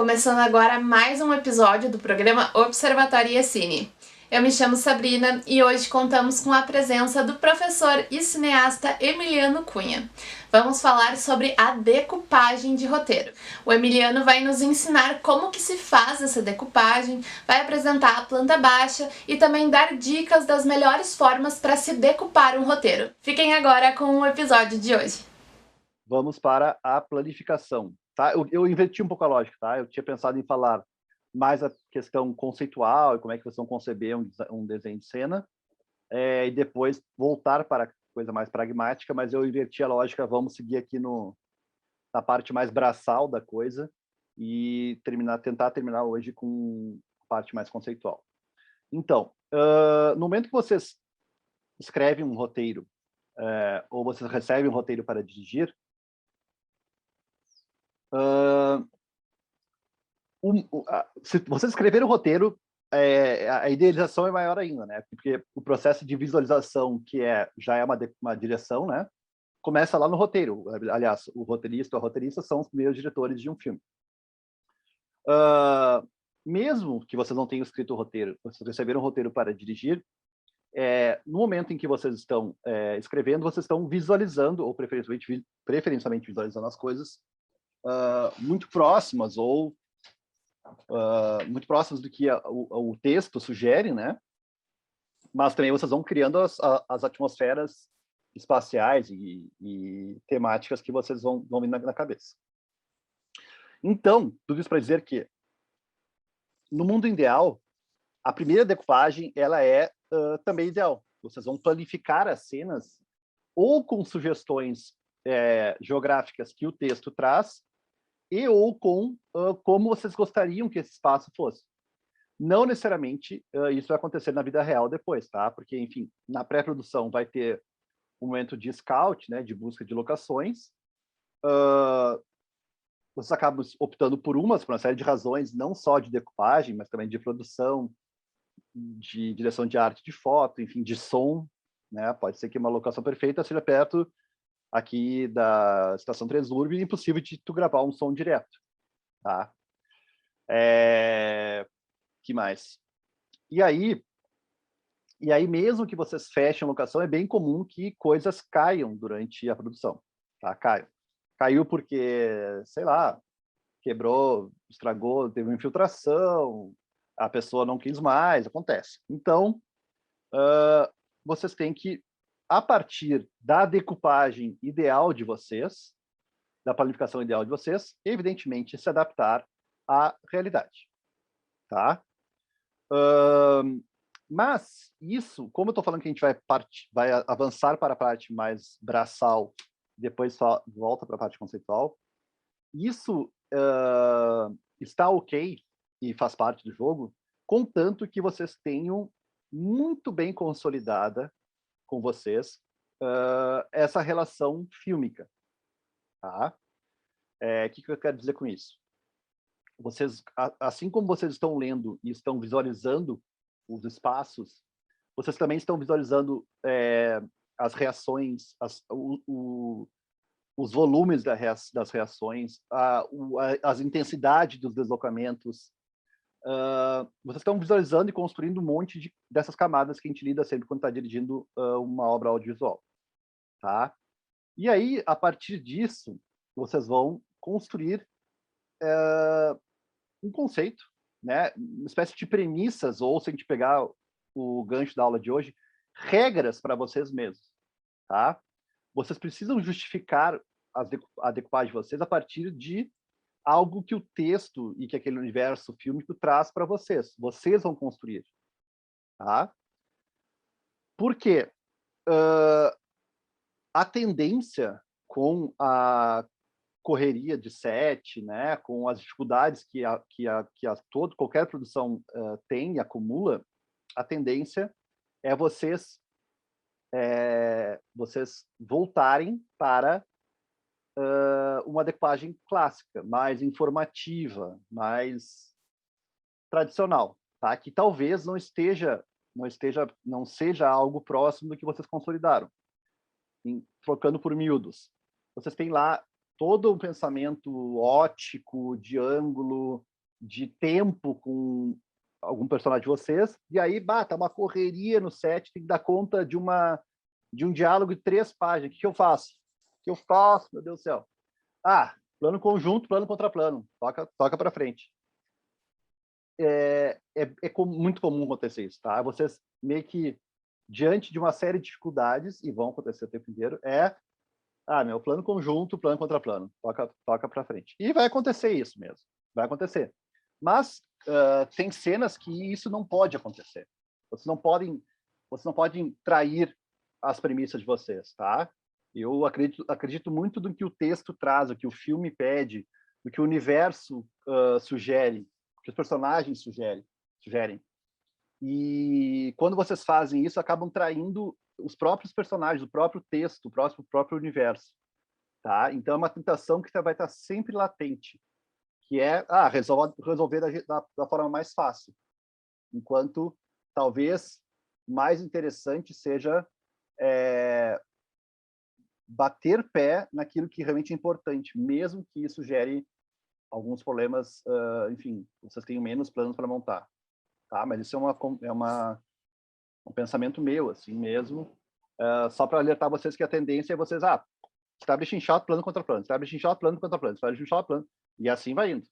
começando agora mais um episódio do programa Observatório Cine. Eu me chamo Sabrina e hoje contamos com a presença do professor e cineasta Emiliano Cunha. Vamos falar sobre a decupagem de roteiro. O Emiliano vai nos ensinar como que se faz essa decupagem, vai apresentar a planta baixa e também dar dicas das melhores formas para se decupar um roteiro. Fiquem agora com o episódio de hoje. Vamos para a planificação. Tá? Eu inverti um pouco a lógica. Tá? Eu tinha pensado em falar mais a questão conceitual e como é que vocês vão conceber um desenho de cena, e depois voltar para a coisa mais pragmática, mas eu inverti a lógica. Vamos seguir aqui na parte mais braçal da coisa e tentar terminar hoje com a parte mais conceitual. Então, no momento que vocês escrevem um roteiro, ou vocês recebem um roteiro para dirigir, se você escrever o roteiro, a idealização é maior ainda, né? Porque o processo de visualização, que já é uma direção, né? Começa lá no roteiro. Aliás, o roteirista ou a roteirista são os primeiros diretores de um filme. Mesmo que vocês não tenham escrito o roteiro, vocês receberam um roteiro para dirigir, no momento em que vocês estão escrevendo, vocês estão visualizando, ou preferencialmente visualizando as coisas muito próximas ou muito próximas do que o texto sugere, né? Mas também vocês vão criando as atmosferas espaciais e temáticas que vocês vão vir na cabeça. Então, tudo isso para dizer que, no mundo ideal, a primeira decupagem ela é também ideal. Vocês vão planificar as cenas ou com sugestões geográficas que o texto traz, ou com como vocês gostariam que esse espaço fosse. Não necessariamente isso vai acontecer na vida real depois, tá? Porque, enfim, na pré-produção vai ter um momento de scout, né, de busca de locações. Vocês acabam optando por uma série de razões, não só de decupagem, mas também de produção, de direção de arte de foto, enfim, de som, né? Pode ser que uma locação perfeita seja perto aqui da Estação Transurb, impossível de tu gravar um som direto, tá? Que mais? E aí mesmo que vocês fechem a locação, é bem comum que coisas caiam durante a produção, tá? Caiu porque, sei lá, quebrou, estragou, teve uma infiltração, a pessoa não quis mais, acontece. Então, vocês têm que, a partir da decupagem ideal de vocês, da planificação ideal de vocês, evidentemente, se adaptar à realidade, tá? Mas isso, como eu estou falando que a gente vai avançar para a parte mais braçal, depois só volta para a parte conceitual, isso está ok e faz parte do jogo, contanto que vocês tenham muito bem consolidada com vocês essa relação fílmica, tá? O que eu quero dizer com isso? Vocês, assim como vocês estão lendo e estão visualizando os espaços, vocês também estão visualizando as reações, os volumes das reações, as intensidades dos deslocamentos. Vocês estão visualizando e construindo um monte dessas camadas que a gente lida sempre quando está dirigindo uma obra audiovisual, tá? E aí, a partir disso, vocês vão construir um conceito, né? Uma espécie de premissas, ou se a gente pegar o gancho da aula de hoje, regras para vocês mesmos, tá? Vocês precisam justificar a decupagem de vocês a partir de algo que o texto e que aquele universo fílmico traz para vocês. Vocês vão construir, tá? Por quê? A tendência com a correria de set, né, com as dificuldades que qualquer produção tem e acumula, a tendência é vocês voltarem para uma decupagem clássica, mais informativa, mais tradicional, tá? Que talvez não seja algo próximo do que vocês consolidaram. Trocando por miúdos, vocês têm lá todo um pensamento óptico, de ângulo, de tempo com algum personagem de vocês, e aí, tá uma correria no set, tem que dar conta de um diálogo de 3 páginas. O que eu faço? O que eu faço, meu Deus do céu? Plano conjunto, plano contra plano. Toca para frente. É muito comum acontecer isso, tá? Vocês meio que, diante de uma série de dificuldades, e vão acontecer o tempo inteiro, meu plano conjunto, plano contra plano. Toca para frente. E vai acontecer isso mesmo. Vai acontecer. Mas tem cenas que isso não pode acontecer. Vocês não podem trair as premissas de vocês, tá? Eu acredito muito do que o texto traz, o que o filme pede, o que o universo sugere, o que os personagens sugerem. E quando vocês fazem isso, acabam traindo os próprios personagens, o próprio texto, o próprio universo, tá? Então é uma tentação que vai estar sempre latente, que é resolver da forma mais fácil, enquanto talvez mais interessante seja bater pé naquilo que realmente é importante, mesmo que isso gere alguns problemas, enfim, vocês tenham menos planos para montar, tá? Mas isso um pensamento meu, assim mesmo, só para alertar vocês que a tendência é vocês, establish shot, plano contra plano, establish shot, plano contra plano, establish shot, plano, e assim vai indo.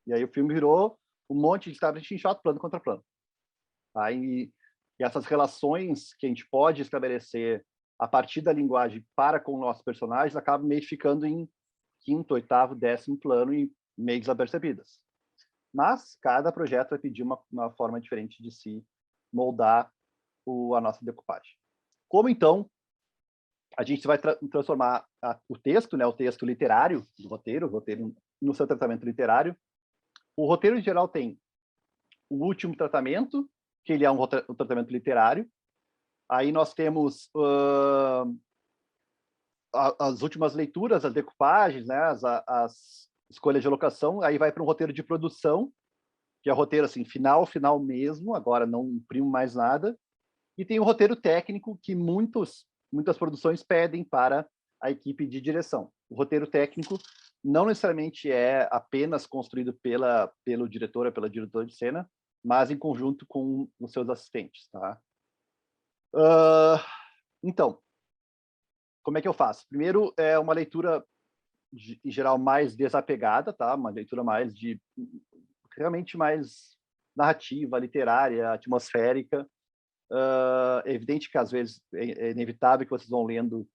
E aí o filme virou um monte de establish shot, plano contra plano. Tá? E essas relações que a gente pode estabelecer a partir da linguagem para com nossos personagens acabam meio ficando em 5º, 8º, 10º plano e meio desapercebidas. Mas cada projeto vai pedir uma forma diferente de se moldar a nossa decupagem. Como, então, a gente vai transformar o texto, né, o texto literário do roteiro, o roteiro no seu tratamento literário. O roteiro, em geral, tem o último tratamento, que ele é um tratamento literário. Aí nós temos as últimas leituras, as decupagens, né, as escolhas de alocação. Aí vai para um roteiro de produção, que é o roteiro assim, final mesmo, agora não imprimo mais nada. E tem o roteiro técnico, que muitas produções pedem para a equipe de direção. O roteiro técnico não necessariamente é apenas construído pelo diretor ou pela diretora de cena, mas em conjunto com os seus assistentes, tá? Então, como é que eu faço? Primeiro, é uma leitura, em geral, mais desapegada, tá? Uma leitura realmente mais narrativa, literária, atmosférica. É evidente que, às vezes, é inevitável que vocês vão lendo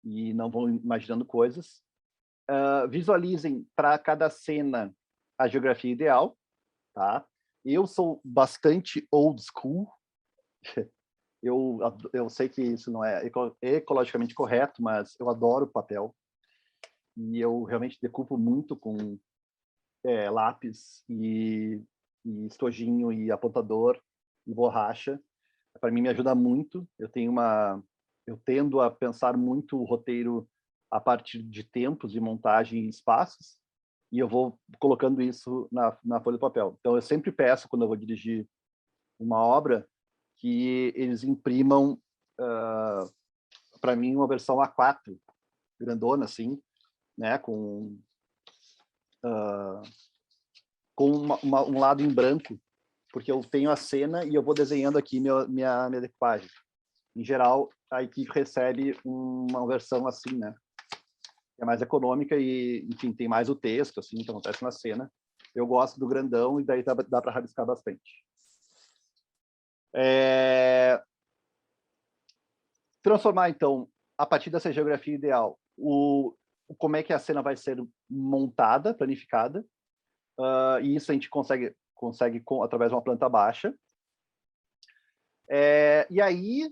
e não vão imaginando coisas. Visualizem para cada cena a geografia ideal, tá? Eu sou bastante old school. Eu sei que isso não é ecologicamente correto, mas eu adoro papel. E eu realmente decupo muito com lápis e estojinho e apontador e borracha. Para mim me ajuda muito. Eu tendo a pensar muito o roteiro a partir de tempos de montagem e espaços, e eu vou colocando isso na folha de papel. Então eu sempre peço, quando eu vou dirigir uma obra, que eles imprimam para mim uma versão A4 grandona, assim, né, com um lado em branco, porque eu tenho a cena e eu vou desenhando aqui minha decupagem. Em geral, a equipe recebe uma versão assim, né? É mais econômica e, enfim, tem mais o texto, assim, que acontece na cena. Eu gosto do grandão e daí dá para rabiscar bastante. Transformar, então, a partir dessa geografia ideal, como é que a cena vai ser montada, planificada, e isso a gente consegue através de uma planta baixa. E aí,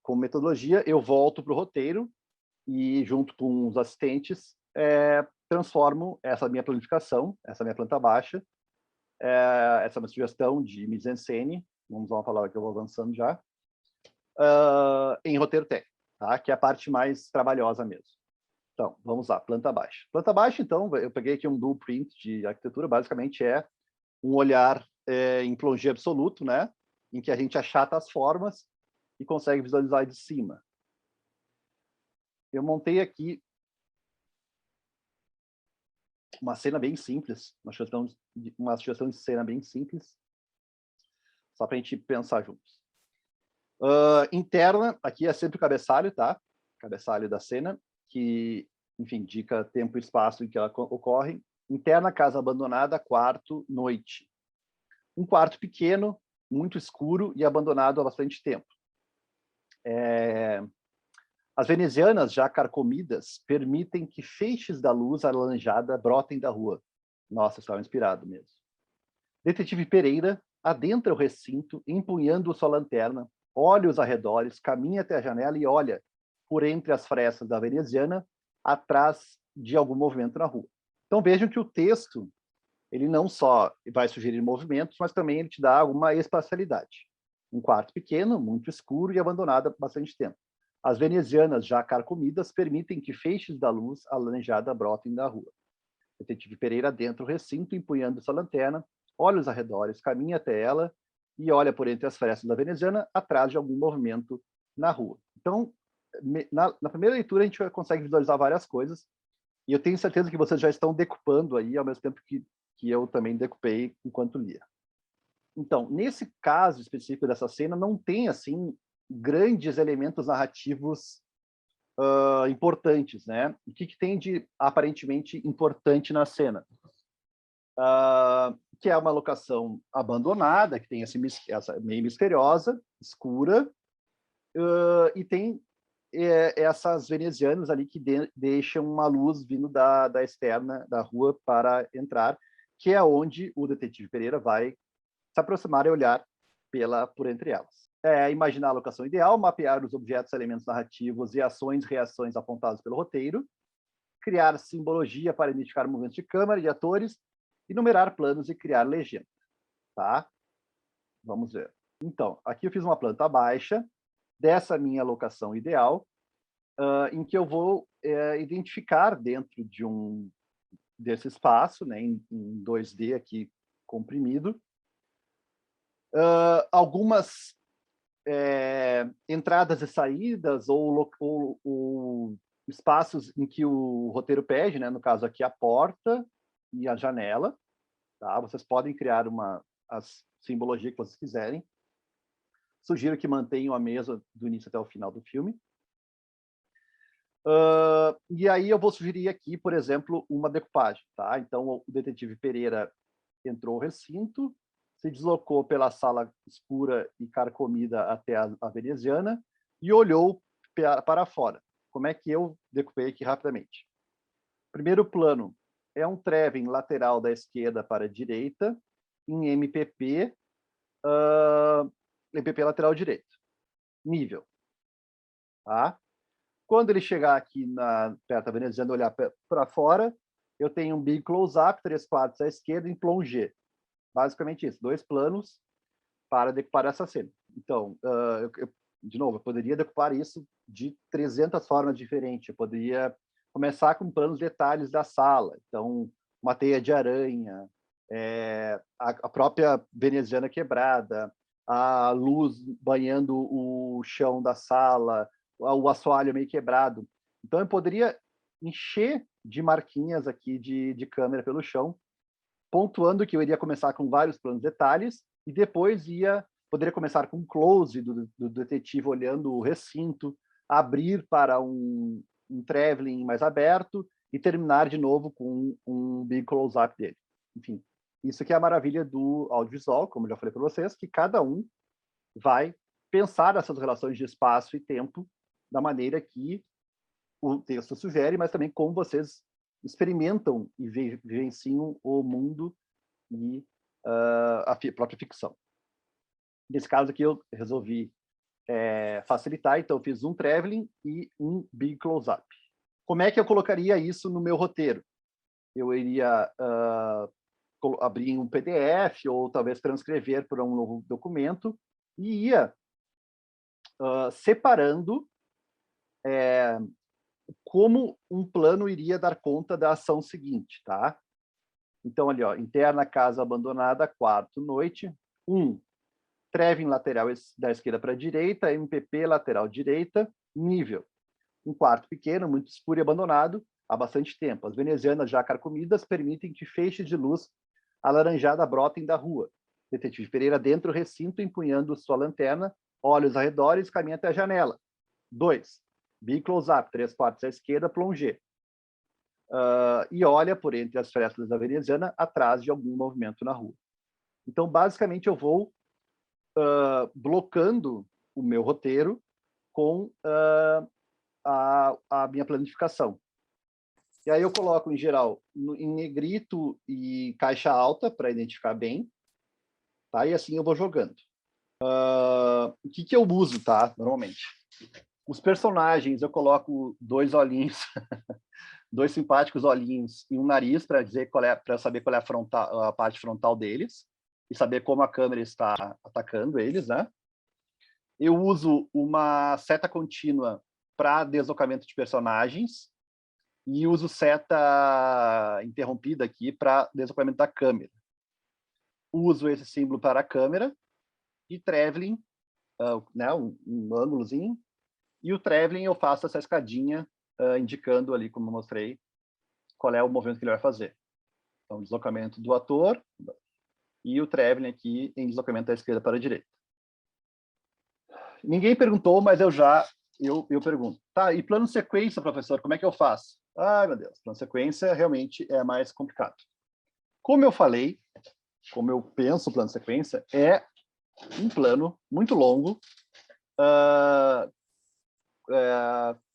com metodologia, eu volto para o roteiro e, junto com os assistentes, transformo essa minha planificação, essa minha planta baixa, essa minha sugestão de mise-en-scène, vamos usar uma palavra que eu vou avançando já, em roteiro técnico, tá? Que é a parte mais trabalhosa mesmo. Então, vamos lá, planta baixa. Planta baixa, então, eu peguei aqui um blueprint de arquitetura, basicamente é um olhar em plongé absoluto, né? Em que a gente achata as formas e consegue visualizar de cima. Eu montei aqui uma cena bem simples, uma sugestão de cena bem simples, só para a gente pensar juntos. Interna, aqui é sempre o cabeçalho, tá? Cabeçalho da cena, que, enfim, indica tempo e espaço em que ela ocorre. Interna, casa abandonada, quarto, noite. Um quarto pequeno, muito escuro e abandonado há bastante tempo. As venezianas, já carcomidas, permitem que feixes da luz alaranjada brotem da rua. Nossa, estava inspirado mesmo. Detetive Pereira adentra o recinto, empunhando sua lanterna, olha os arredores, caminha até a janela e olha por entre as frestas da veneziana, atrás de algum movimento na rua. Então vejam que o texto, ele não só vai sugerir movimentos, mas também ele te dá alguma espacialidade. Um quarto pequeno, muito escuro e abandonado há bastante tempo. As venezianas, já carcomidas, permitem que feixes da luz alaranjada brotem da rua. Detetive Pereira adentra o recinto, empunhando sua lanterna, olha os arredores, caminha até ela e olha por entre as frestas da veneziana, atrás de algum movimento na rua. Então, na primeira leitura, a gente consegue visualizar várias coisas, e eu tenho certeza que vocês já estão decupando aí, ao mesmo tempo que eu também decupei enquanto lia. Então, nesse caso específico dessa cena, não tem, assim, grandes elementos narrativos importantes, né? O que tem de aparentemente importante na cena? Que é uma locação abandonada, que tem essa meio misteriosa, escura, e tem essas venezianas ali que deixam uma luz vindo da externa da rua para entrar, que é onde o detetive Pereira vai se aproximar e olhar por entre elas. Imaginar a locação ideal, mapear os objetos, elementos narrativos e ações e reações apontados pelo roteiro, criar simbologia para identificar movimentos de câmera e de atores, enumerar planos e criar legenda. Tá? Vamos ver. Então, aqui eu fiz uma planta baixa dessa minha locação ideal, em que eu vou identificar dentro desse espaço, né, em 2D aqui comprimido, algumas entradas e saídas ou espaços em que o roteiro pede, né? No caso aqui a porta e a janela, tá? Vocês podem criar a simbologia que vocês quiserem. Sugiro que mantenham a mesa do início até o final do filme. E aí eu vou sugerir aqui, por exemplo, uma decupagem, tá? Então o detetive Pereira entrou ao recinto, se deslocou pela sala escura e carcomida até a veneziana e olhou para fora. Como é que eu decupei aqui rapidamente? Primeiro plano é um trevem lateral da esquerda para a direita, em MPP, MPP lateral direito. Nível. Tá? Quando ele chegar aqui perto da veneziana e olhar para fora, eu tenho um big close-up, 3/4 à esquerda, em plongé. Basicamente isso, 2 planos para decupar essa cena. Então, de novo, eu poderia decupar isso de 300 formas diferentes. Eu poderia começar com planos detalhes da sala. Então, uma teia de aranha, a própria veneziana quebrada, a luz banhando o chão da sala, o assoalho meio quebrado. Então, eu poderia encher de marquinhas aqui de câmera pelo chão, pontuando que eu iria começar com vários planos detalhes e depois poderia começar com um close do detetive olhando o recinto, abrir para um traveling mais aberto e terminar de novo com um big close-up dele. Enfim, isso que é a maravilha do audiovisual, como eu já falei para vocês, que cada um vai pensar essas relações de espaço e tempo da maneira que o texto sugere, mas também como vocês experimentam e vivenciam o mundo e a própria ficção. Nesse caso aqui, eu resolvi facilitar, então eu fiz um traveling e um big close-up. Como é que eu colocaria isso no meu roteiro? Eu iria abrir em um PDF ou talvez transcrever para um novo documento e ia separando como um plano iria dar conta da ação seguinte, tá? Então, ali, ó, interna, casa abandonada, quarto, noite. Trevem lateral da esquerda para a direita, MPP lateral direita, nível. Um quarto pequeno, muito escuro e abandonado, há bastante tempo. As venezianas já carcomidas permitem que feixes de luz alaranjada brotem da rua. Detetive Pereira dentro do recinto, empunhando sua lanterna, olha os arredores, caminha até a janela. 2. Big close-up, 3/4 à esquerda, plongé. E olha por entre as frestas da veneziana, atrás de algum movimento na rua. Então, basicamente, eu vou blocando o meu roteiro com a minha planificação. E aí eu coloco, em geral, em negrito e caixa alta, para identificar bem. Tá? E assim eu vou jogando. O que eu uso, tá? Normalmente. Os personagens, eu coloco 2 olhinhos, 2 simpáticos olhinhos e um nariz para saber qual é a parte frontal deles e saber como a câmera está atacando eles, né? Eu uso uma seta contínua para deslocamento de personagens e uso seta interrompida aqui para deslocamento da câmera. Uso esse símbolo para a câmera e traveling, né, um ângulozinho. E o traveling eu faço essa escadinha indicando ali, como eu mostrei, qual é o movimento que ele vai fazer. Então, deslocamento do ator e o traveling aqui em deslocamento da esquerda para a direita. Ninguém perguntou, mas eu pergunto. Tá, e plano sequência, professor, como é que eu faço? Ai, meu Deus, plano sequência realmente é mais complicado. Como eu falei, como eu penso o plano sequência, é um plano muito longo,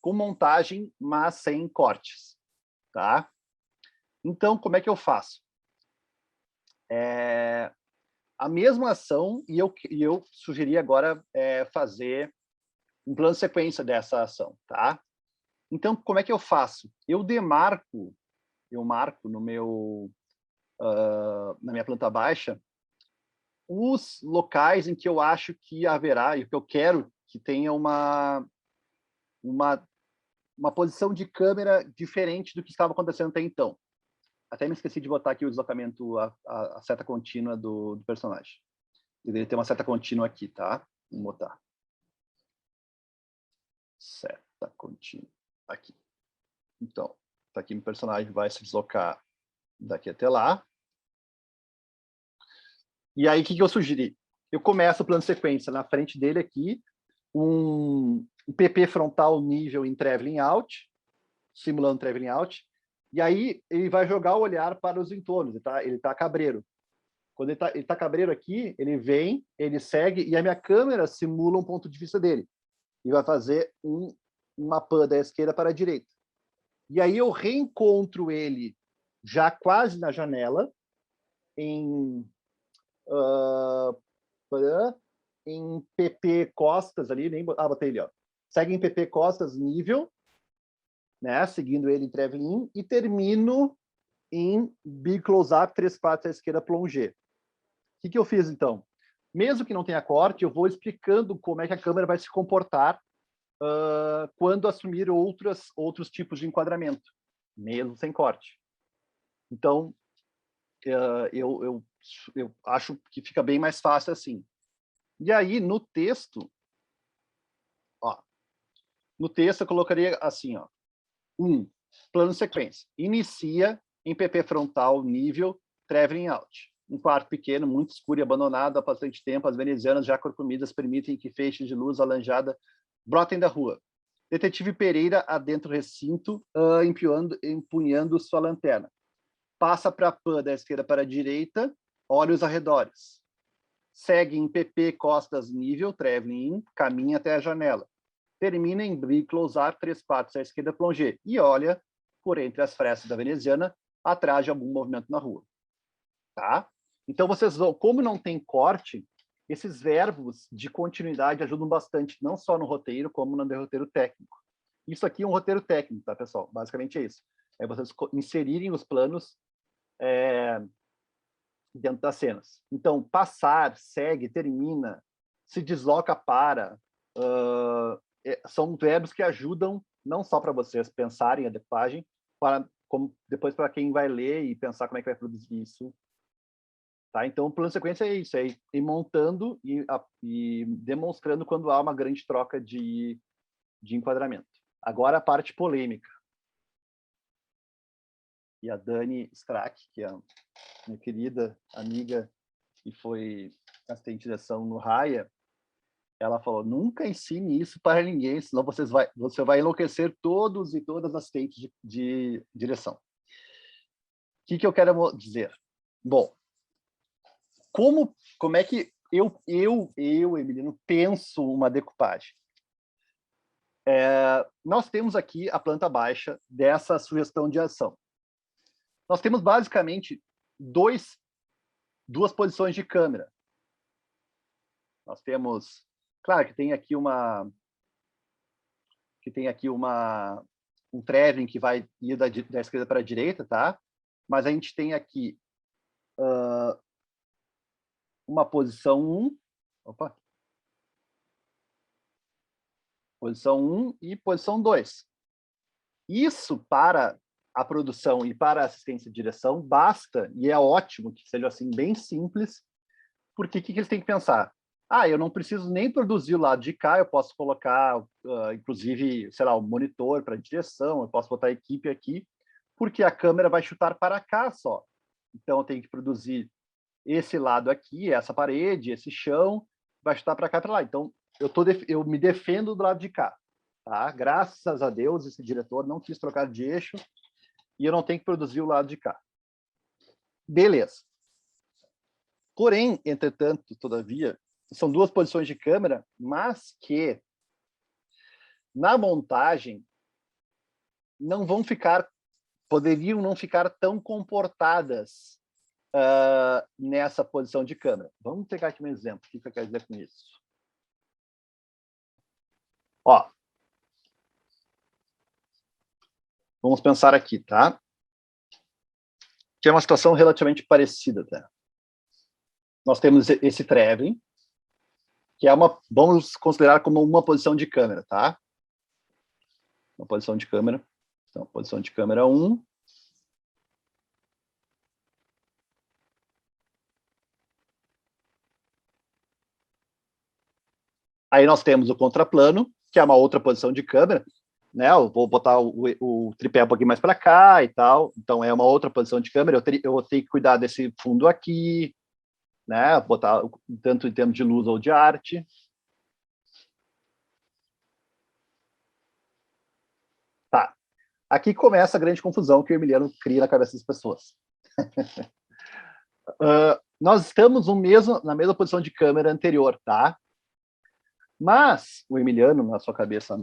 com montagem, mas sem cortes. Tá? Então, como é que eu faço? A mesma ação, e eu sugeri agora fazer um plano de sequência dessa ação. Tá? Então, como é que eu faço? Eu marco no meu, na minha planta baixa os locais em que eu acho que haverá, e que eu quero que tenha uma posição de câmera diferente do que estava acontecendo até então. Até me esqueci de botar aqui o deslocamento, a seta contínua do personagem. Deveria ter uma seta contínua aqui, tá? Vou botar. Seta contínua. Aqui. Então, tá aqui meu personagem vai se deslocar daqui até lá. E aí, o que eu sugeri? Eu começo o plano de sequência na frente dele aqui, um PP frontal nível em traveling out, simulando traveling out, e aí ele vai jogar o olhar para os entornos, ele tá cabreiro. Quando ele tá cabreiro aqui, ele vem, ele segue, e a minha câmera simula um ponto de vista dele. E vai fazer uma pan da esquerda para a direita. E aí eu reencontro ele já quase na janela, em PP costas ali, botei ele, ó. Segue em PP costas nível, né, seguindo ele em traveling, e termino em big close-up, 3/4 à esquerda, plongé. O que eu fiz, então? Mesmo que não tenha corte, eu vou explicando como é que a câmera vai se comportar quando assumir outros tipos de enquadramento, mesmo sem corte. Então, eu acho que fica bem mais fácil assim. E aí, no texto, eu colocaria assim, ó, plano sequência. Inicia em PP frontal, nível, traveling out. Um quarto pequeno, muito escuro e abandonado há bastante tempo, as venezianas já corcomidas permitem que feixes de luz alaranjada brotem da rua. Detetive Pereira adentra o recinto, empunhando sua lanterna. Passa para a pan da esquerda para a direita, olha os arredores. Segue em PP costas nível, traveling in, caminha até a janela. Termina em big close-up, 3/4 à esquerda, plongé. E olha por entre as frestas da veneziana, atrás de algum movimento na rua. Tá? Então, vocês vão, como não tem corte, esses verbos de continuidade ajudam bastante, não só no roteiro, como no roteiro técnico. Isso aqui é um roteiro técnico, tá, pessoal? Basicamente é isso. É vocês inserirem os planos dentro das cenas. Então, passar, segue, termina, se desloca para, são verbos que ajudam não só para vocês pensarem a decupagem, depois para quem vai ler e pensar como é que vai produzir isso. Tá? Então, o plano de sequência é isso, é ir montando e demonstrando quando há uma grande troca de enquadramento. Agora, a parte polêmica. e a Dani Strack, que é minha querida amiga e foi assistente de direção no Raia, ela falou, nunca ensine isso para ninguém, senão você vai enlouquecer todos e todas as assistentes de direção. O que eu quero dizer? Bom, como é que eu, Emiliano, penso uma decupagem? Nós temos aqui a planta baixa dessa sugestão de ação. Nós temos basicamente duas posições de câmera. Nós temos, claro que tem aqui um traveling que vai ir da esquerda para a direita, tá? Mas a gente tem aqui uma posição 1, posição 1 e posição 2. Isso para a produção e para a assistência de direção basta, e é ótimo que seja assim bem simples, porque o que eles têm que pensar? Eu não preciso nem produzir o lado de cá, eu posso colocar, inclusive, sei lá, o monitor para direção, eu posso botar a equipe aqui, porque a câmera vai chutar para cá só. Então, eu tenho que produzir esse lado aqui, essa parede, esse chão, vai chutar para cá e para lá. Então, eu me defendo do lado de cá. Tá? Graças a Deus, esse diretor não quis trocar de eixo e eu não tenho que produzir o lado de cá. Beleza. Porém, entretanto, todavia, são duas posições de câmera, mas que na montagem poderiam não ficar tão comportadas nessa posição de câmera. Vamos pegar aqui um exemplo. O que eu quero dizer com isso? Ó, vamos pensar aqui, tá? Que é uma situação relativamente parecida, tá? Nós temos esse traveling, que vamos considerar como uma posição de câmera, tá? Uma posição de câmera. Então, posição de câmera 1. Aí nós temos o contraplano, que é uma outra posição de câmera, né? Eu vou botar o tripé um pouquinho mais para cá e tal. Então, é uma outra posição de câmera. Eu vou ter que cuidar desse fundo aqui, né? Botar tanto em termos de luz ou de arte. Tá. Aqui começa a grande confusão que o Emiliano cria na cabeça das pessoas. Nós estamos na mesma posição de câmera anterior, tá? Mas o Emiliano, na sua cabeça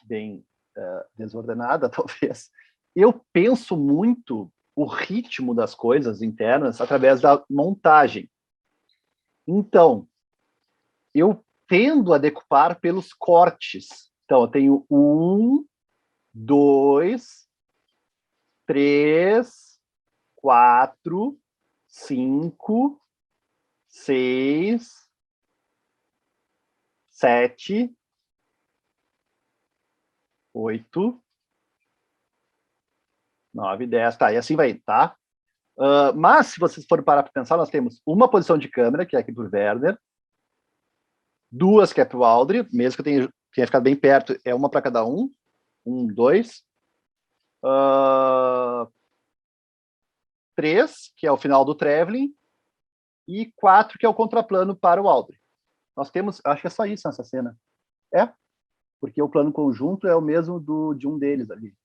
bem desordenada, talvez, eu penso muito o ritmo das coisas internas através da montagem. Então, eu tendo a decupar pelos cortes. Então, eu tenho 1, 2, 3, 4, 5, 6, 7, 8, 9, 10, tá, e assim vai, tá? Mas, se vocês forem parar para pensar, nós temos uma posição de câmera, que é aqui para o Werner, duas que é para o Aldri, mesmo que eu tenha ficado bem perto, é uma para cada um. 1, 2. 3, que é o final do traveling, e 4, que é o contraplano para o Aldri. Nós temos, acho que é só isso nessa cena. Porque o plano conjunto é o mesmo de um deles ali.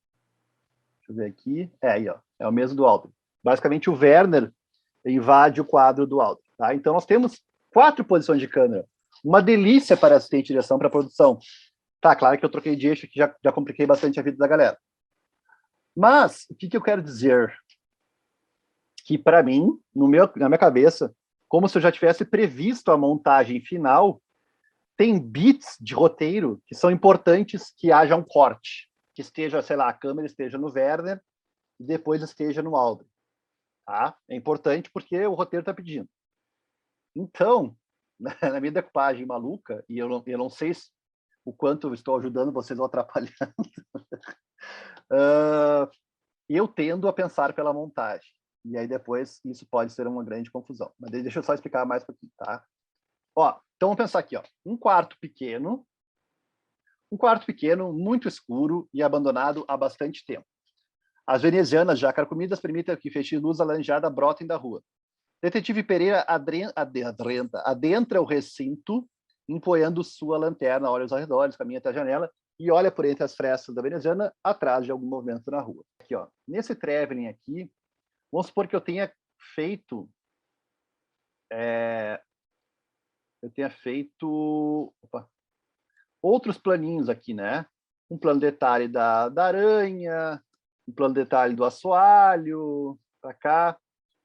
Deixa eu ver aqui. Aí, ó. É o mesmo do Aldri. Basicamente, o Werner invade o quadro do Aldri. Tá? Então, nós temos 4 posições de câmera. Uma delícia para assistente de direção para a produção. Tá, claro que eu troquei de eixo, que já compliquei bastante a vida da galera. Mas, o que eu quero dizer? Que, para mim, na minha cabeça, como se eu já tivesse previsto a montagem final, tem bits de roteiro que são importantes que haja um corte, que esteja, sei lá, a câmera esteja no Werner e depois esteja no Aldri. Tá? É importante porque o roteiro está pedindo. Então, na minha decupagem maluca, e eu não sei o quanto eu estou ajudando vocês ou atrapalhando, eu tendo a pensar pela montagem. E aí depois isso pode ser uma grande confusão. Mas deixa eu só explicar mais um pouquinho, tá? Ó, então vamos pensar aqui, ó. Um quarto pequeno, muito escuro e abandonado há bastante tempo. As venezianas já carcomidas permitem que feixes de luz alaranjada brotem da rua. Detetive Pereira adentra o recinto, empunhando sua lanterna, olha aos arredores, caminha até a janela e olha por entre as frestas da veneziana, atrás de algum movimento na rua. Aqui, ó, nesse traveling aqui, vamos supor que eu tenha feito... outros planinhos aqui, né? Um plano de detalhe da aranha, um plano de detalhe do assoalho, para cá,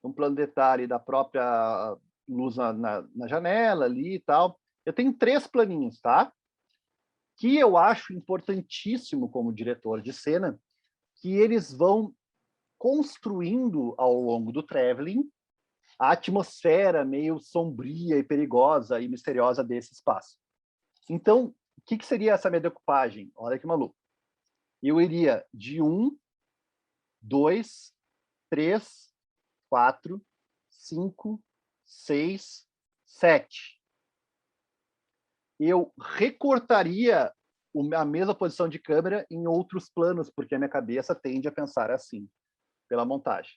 um plano de detalhe da própria luz na janela ali e tal. Eu tenho 3 planinhos, tá? Que eu acho importantíssimo como diretor de cena, que eles vão construindo ao longo do traveling a atmosfera meio sombria e perigosa e misteriosa desse espaço. Então, o que seria essa minha decupagem? Olha que maluco. Eu iria de 1, 2, 3, 4, 5, 6, 7. Eu recortaria a mesma posição de câmera em outros planos, porque a minha cabeça tende a pensar assim, pela montagem.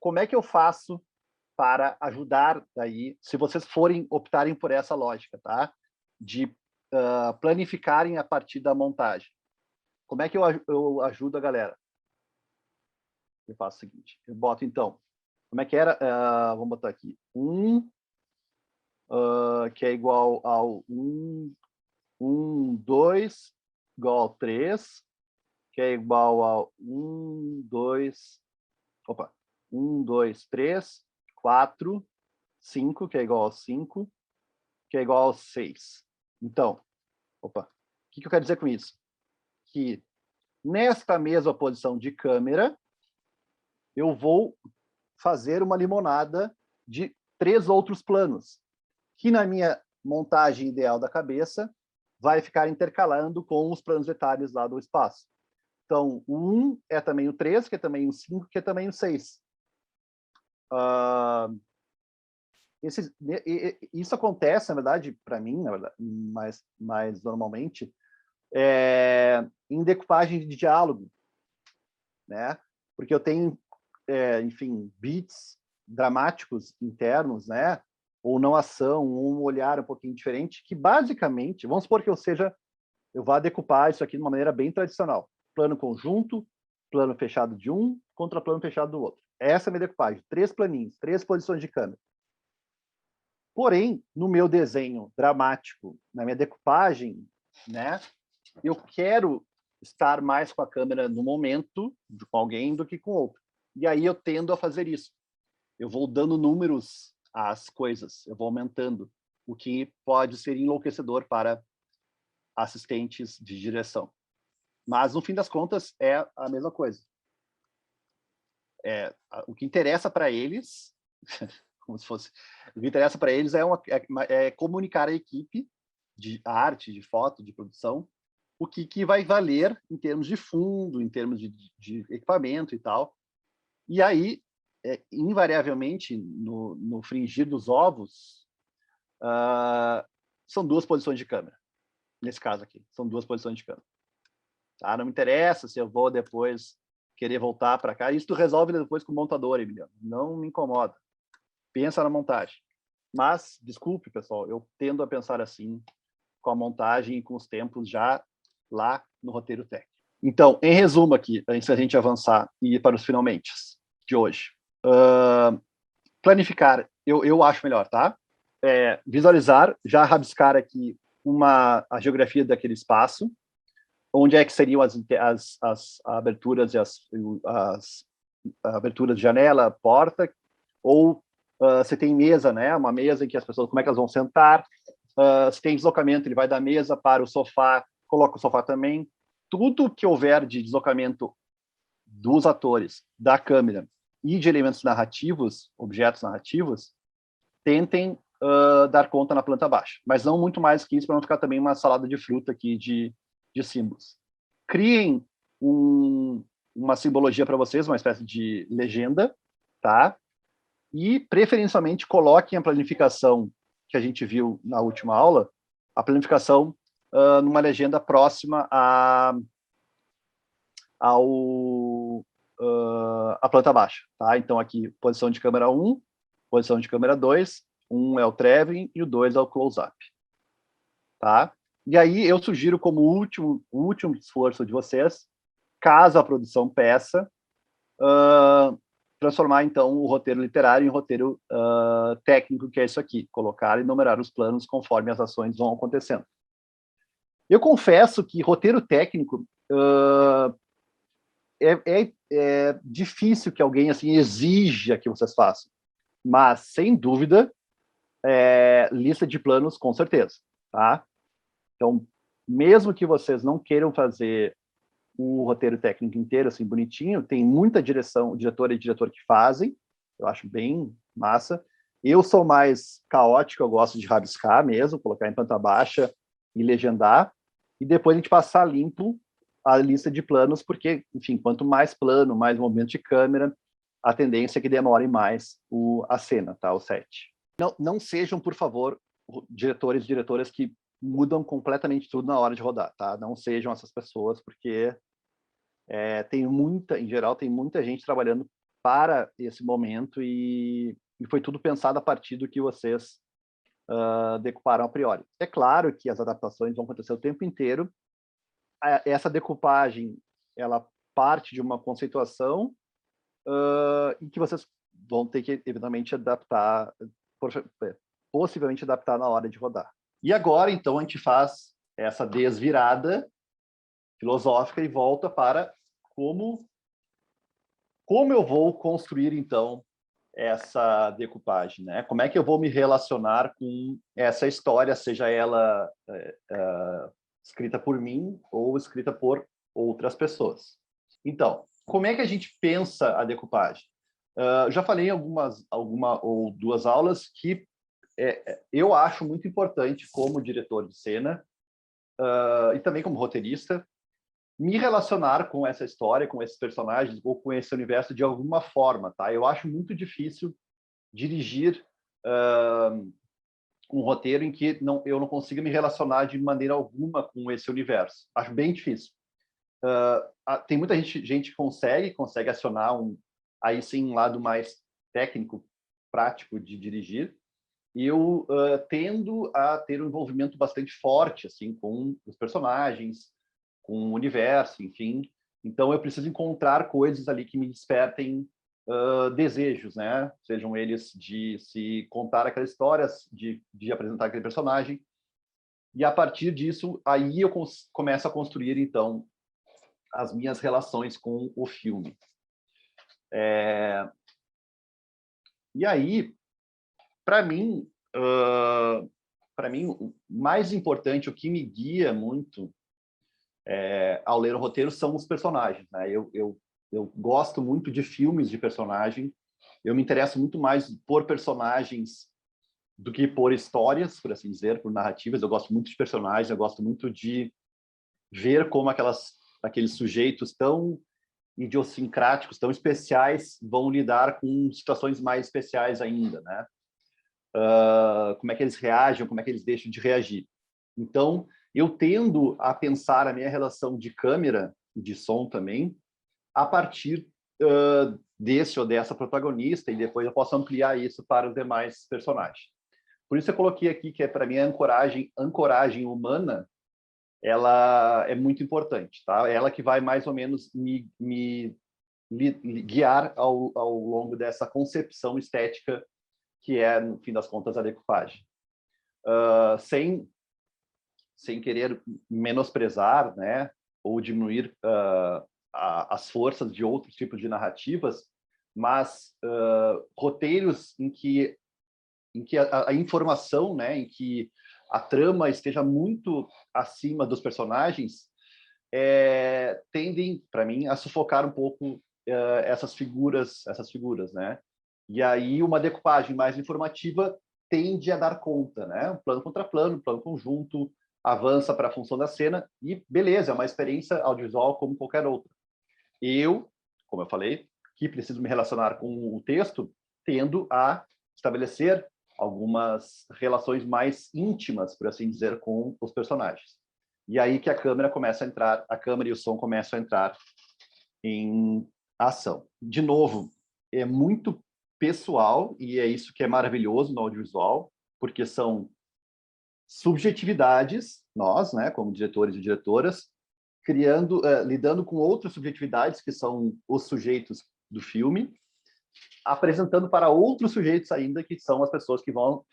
Como é que eu faço para ajudar daí, se vocês optarem por essa lógica, tá? De planificarem a partir da montagem. Como é que eu ajudo a galera? Eu faço o seguinte, eu boto então, como é que era? Vamos botar aqui, 1, que é igual ao 1, 2, igual ao 3, que é igual ao 1, 2, 3, 4, 5, que é igual ao 5, que é igual ao 6. Então, o que eu quero dizer com isso? Que nesta mesma posição de câmera, eu vou fazer uma limonada de 3 outros planos, que na minha montagem ideal da cabeça vai ficar intercalando com os planos detalhes lá do espaço. Então, o 1 é também o 3, que é também o 5, que é também o 6. Isso acontece, na verdade, para mim, na verdade, mais normalmente, em decupagem de diálogo, né? Porque eu tenho, enfim, beats dramáticos internos, né? Ou não ação, um olhar um pouquinho diferente, que basicamente, vamos supor que eu vá decupar isso aqui de uma maneira bem tradicional. Plano conjunto, plano fechado de um, contra plano fechado do outro. Essa é a minha decupagem. 3 planinhos, 3 posições de câmera. Porém, no meu desenho dramático, na minha decupagem, né, eu quero estar mais com a câmera no momento, com alguém, do que com outro. E aí eu tendo a fazer isso. Eu vou dando números às coisas, eu vou aumentando, o que pode ser enlouquecedor para assistentes de direção. Mas, no fim das contas, é a mesma coisa. O que interessa para eles... como se fosse... O que interessa para eles é comunicar à equipe de arte, de foto, de produção, o que vai valer em termos de fundo, em termos de equipamento e tal. E aí, invariavelmente, no fringir dos ovos, são 2 posições de câmera. Nesse caso aqui, são 2 posições de câmera. Tá? Não me interessa se eu vou depois querer voltar para cá. Isso tu resolve depois com o montador, Emiliano. Não me incomoda. Pensa na montagem. Mas, desculpe, pessoal, eu tendo a pensar assim, com a montagem e com os tempos já lá no roteiro técnico. Então, em resumo aqui, antes da gente avançar e ir para os finalmente de hoje. Planificar, eu acho melhor, tá? Visualizar, já rabiscar aqui a geografia daquele espaço, onde é que seriam as aberturas e as aberturas de janela, porta, ou você tem mesa, né? Uma mesa em que as pessoas, como é que elas vão sentar, se tem deslocamento, ele vai da mesa para o sofá, coloca o sofá também. Tudo que houver de deslocamento dos atores, da câmera e de elementos narrativos, objetos narrativos, tentem dar conta na planta baixa. Mas não muito mais que isso, para não ficar também uma salada de fruta aqui de símbolos. Criem uma simbologia para vocês, uma espécie de legenda, tá? E, preferencialmente, coloquem a planificação que a gente viu na última aula, a planificação numa legenda próxima ao a planta baixa, tá? Então, aqui, posição de câmera 1, posição de câmera 2, 1 é o traveling e o 2 é o close-up, tá? E aí, eu sugiro como último esforço de vocês, caso a produção peça, transformar, então, o roteiro literário em roteiro técnico, que é isso aqui, colocar e numerar os planos conforme as ações vão acontecendo. Eu confesso que roteiro técnico é difícil que alguém assim exija que vocês façam, mas, sem dúvida, lista de planos, com certeza, tá? Então, mesmo que vocês não queiram fazer o roteiro técnico inteiro, assim, bonitinho, tem muita diretora e diretor que fazem, eu acho bem massa. Eu sou mais caótico, eu gosto de rabiscar mesmo, colocar em planta baixa e legendar, e depois a gente passar limpo a lista de planos, porque, enfim, quanto mais plano, mais movimento de câmera, a tendência é que demore mais a cena, tá? O set. Não sejam, por favor, diretores e diretoras que mudam completamente tudo na hora de rodar, tá? Não sejam essas pessoas, porque em geral, tem muita gente trabalhando para esse momento e foi tudo pensado a partir do que vocês decuparam a priori. É claro que as adaptações vão acontecer o tempo inteiro. Essa decupagem, ela parte de uma conceituação em que vocês vão ter que, eventualmente, adaptar, possivelmente adaptar na hora de rodar. E agora, então, a gente faz essa desvirada filosófica e volta para como eu vou construir, então, essa decupagem, né? Como é que eu vou me relacionar com essa história, seja ela escrita por mim ou escrita por outras pessoas. Então, como é que a gente pensa a decupagem? Já falei em uma ou duas aulas que eu acho muito importante, como diretor de cena e também como roteirista, me relacionar com essa história, com esses personagens ou com esse universo de alguma forma, tá? Eu acho muito difícil dirigir um roteiro em que eu não consiga me relacionar de maneira alguma com esse universo. Acho bem difícil. Tem muita gente que consegue acionar aí sim um lado mais técnico, prático de dirigir. E eu tendo a ter um envolvimento bastante forte assim com os personagens, com o universo, enfim. Então, eu preciso encontrar coisas ali que me despertem desejos, né? Sejam eles de se contar aquelas histórias, de apresentar aquele personagem. E, a partir disso, aí eu começo a construir, então, as minhas relações com o filme. E aí, para mim, o mais importante, o que me guia muito ao ler o roteiro são os personagens, né? Eu gosto muito de filmes de personagem, eu me interesso muito mais por personagens do que por histórias, por assim dizer, por narrativas. Eu gosto muito de personagens, eu gosto muito de ver como aqueles sujeitos tão idiosincráticos, tão especiais, vão lidar com situações mais especiais ainda, né? Como é que eles reagem, como é que eles deixam de reagir. Então, eu tendo a pensar a minha relação de câmera e de som também a partir desse ou dessa protagonista, e depois eu posso ampliar isso para os demais personagens. Por isso eu coloquei aqui que, para mim, a ancoragem humana, ela é muito importante, tá? Ela que vai mais ou menos me guiar ao longo dessa concepção estética que é, no fim das contas, a decupagem. Sem querer menosprezar, né, ou diminuir as forças de outros tipos de narrativas, mas roteiros em que a informação, né, em que a trama esteja muito acima dos personagens, tendem, para mim, a sufocar um pouco essas figuras, né? E aí uma decupagem mais informativa tende a dar conta, né? Plano contra plano, plano conjunto, avança para a função da cena e beleza, é uma experiência audiovisual como qualquer outra. Como eu falei, que preciso me relacionar com o texto, tendo a estabelecer algumas relações mais íntimas, por assim dizer, com os personagens. E aí que a câmera começa a entrar, a câmera e o som começam a entrar em ação. De novo, é muito pessoal e é isso que é maravilhoso no audiovisual, porque são subjetividades, nós, né, como diretores e diretoras, lidando com outras subjetividades, que são os sujeitos do filme, apresentando para outros sujeitos ainda, que são as pessoas que vão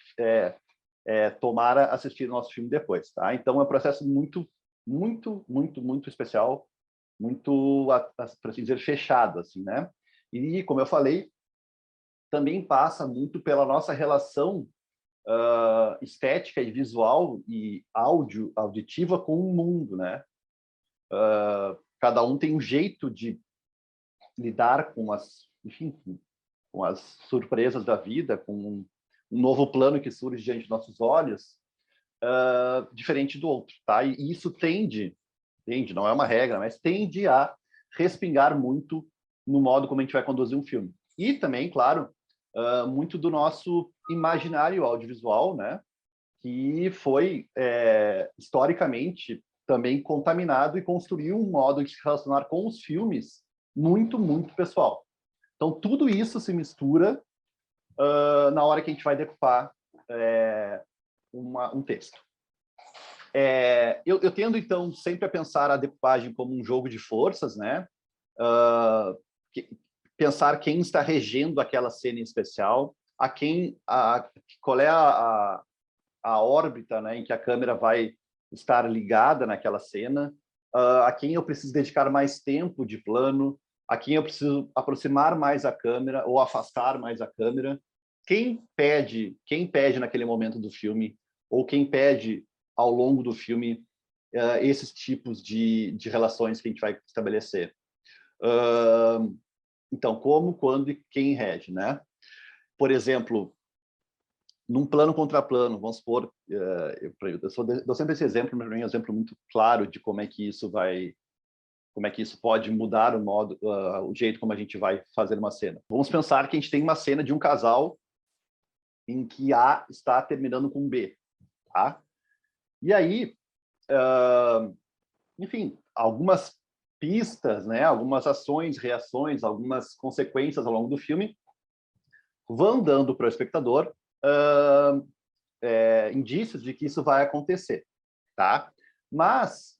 tomar a assistir o nosso filme depois. Tá? Então, é um processo muito, muito, muito, muito especial, muito, para assim dizer, fechado. Assim, né? E, como eu falei, também passa muito pela nossa relação estética e visual e auditiva com o mundo, né? Cada um tem um jeito de lidar com enfim, com as surpresas da vida, com um novo plano que surge diante de nossos olhos, diferente do outro, tá? E isso tende, não é uma regra, mas tende a respingar muito no modo como a gente vai conduzir um filme. E também, claro, muito do nosso imaginário audiovisual, né? Que foi, historicamente, também contaminado e construiu um modo de se relacionar com os filmes muito, muito pessoal. Então, tudo isso se mistura na hora que a gente vai decupar um texto. Eu tendo, então, sempre a pensar a decupagem como um jogo de forças, né? Pensar quem está regendo aquela cena em especial, qual é a órbita, né, em que a câmera vai estar ligada naquela cena, a quem eu preciso dedicar mais tempo de plano, a quem eu preciso aproximar mais a câmera ou afastar mais a câmera, quem pede naquele momento do filme, ou quem pede ao longo do filme esses tipos de relações que a gente vai estabelecer. Então, como, quando e quem rege, né? Por exemplo, num plano contra plano, vamos supor, eu dou sempre esse exemplo, mas para mim é um exemplo muito claro de como é que isso pode mudar o jeito como a gente vai fazer uma cena. Vamos pensar que a gente tem uma cena de um casal em que A está terminando com B, tá? E aí, enfim, algumas pistas, né, algumas ações, reações, algumas consequências ao longo do filme vão dando para o espectador indícios de que isso vai acontecer, tá? Mas,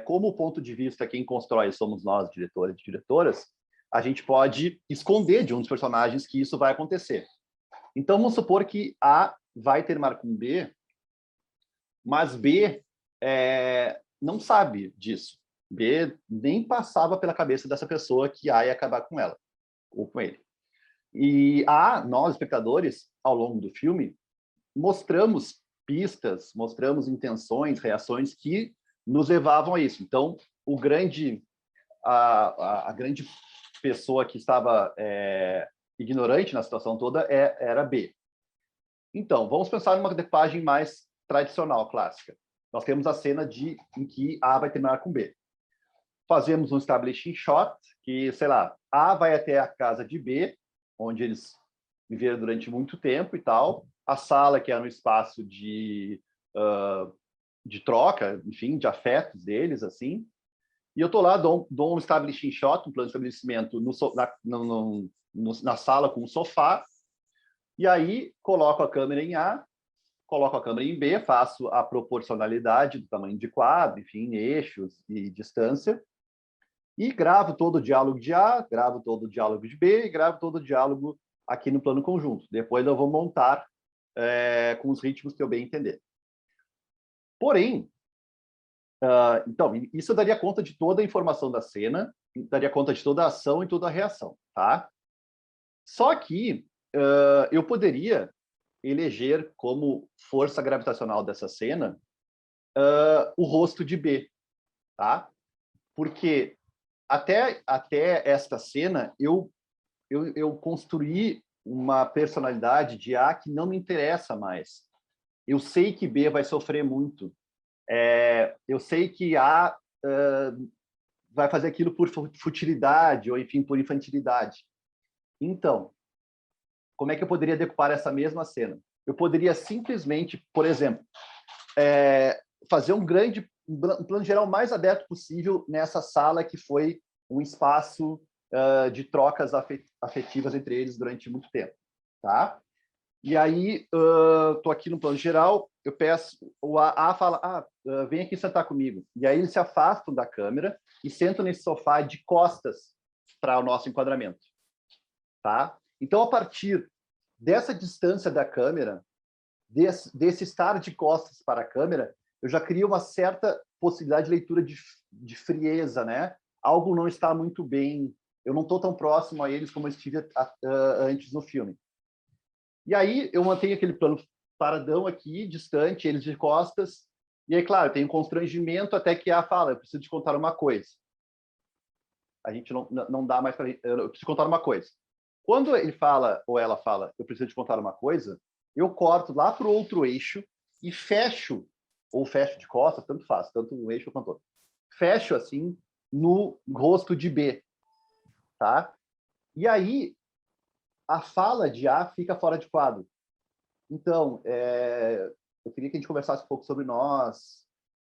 como o ponto de vista quem constrói somos nós, diretores e diretoras, a gente pode esconder de um dos personagens que isso vai acontecer. Então, vamos supor que A vai terminar com B, mas B não sabe disso. B nem passava pela cabeça dessa pessoa que A ia acabar com ela, ou com ele. E nós, espectadores, ao longo do filme, mostramos pistas, mostramos intenções, reações que nos levavam a isso. Então, a grande pessoa que estava ignorante na situação toda era B. Então, vamos pensar numa decupagem mais tradicional, clássica. Nós temos a cena em que A vai terminar com B. Fazemos um establishing shot, que, sei lá, A vai até a casa de B, onde eles viveram durante muito tempo e tal. A sala, que era um espaço de troca, enfim, de afetos deles, assim. E eu tô lá, dou um establishing shot, um plano de estabelecimento na sala com um sofá, e aí coloco a câmera em A, coloco a câmera em B, faço a proporcionalidade do tamanho de quadro, enfim, eixos e distância, e gravo todo o diálogo de A, gravo todo o diálogo de B, e gravo todo o diálogo aqui no plano conjunto. Depois eu vou montar com os ritmos que eu bem entender. Porém, então, isso daria conta de toda a informação da cena, daria conta de toda a ação e toda a reação, tá? Só que eu poderia eleger como força gravitacional dessa cena o rosto de B, tá? Porque até esta cena eu construí uma personalidade de A que não me interessa mais. Eu sei que B vai sofrer muito. Eu sei que A vai fazer aquilo por futilidade ou, enfim, por infantilidade. Então, como é que eu poderia decupar essa mesma cena? Eu poderia simplesmente, por exemplo, fazer um plano geral mais aberto possível nessa sala que foi um espaço de trocas afetivas entre eles durante muito tempo, tá? E aí, estou aqui no plano geral, eu peço, o A fala, vem aqui sentar comigo. E aí eles se afastam da câmera e sentam nesse sofá de costas para o nosso enquadramento, tá? Então, a partir dessa distância da câmera, desse estar de costas para a câmera, eu já crio uma certa possibilidade de leitura de frieza, né? Algo não está muito bem, eu não estou tão próximo a eles como eu estive antes no filme. E aí eu mantenho aquele plano paradão aqui, distante, eles de costas, e aí, claro, tem um constrangimento até que a fala, eu preciso te contar uma coisa. A gente não dá mais para... Eu preciso contar uma coisa. Quando ele fala, ou ela fala, eu preciso te contar uma coisa, eu corto lá para o outro eixo e fecho, ou fecho de costas, tanto faz, tanto um eixo quanto outro. Fecho, assim, no rosto de B, tá? E aí, a fala de A fica fora de quadro. Então, eu queria que a gente conversasse um pouco sobre nós,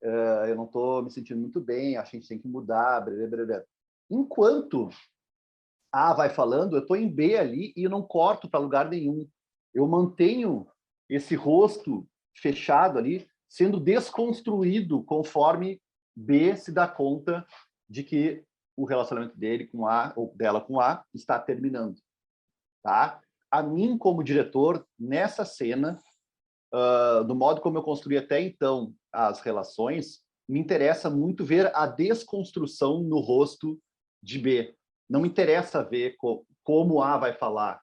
eu não estou me sentindo muito bem, acho que a gente tem que mudar, blá, blá, blá. Enquanto A vai falando, eu estou em B ali e eu não corto para lugar nenhum. Eu mantenho esse rosto fechado ali, sendo desconstruído conforme B se dá conta de que o relacionamento dele com A, ou dela com A, está terminando. Tá? A mim, como diretor, nessa cena, do modo como eu construí até então as relações, me interessa muito ver a desconstrução no rosto de B. Não me interessa ver como A vai falar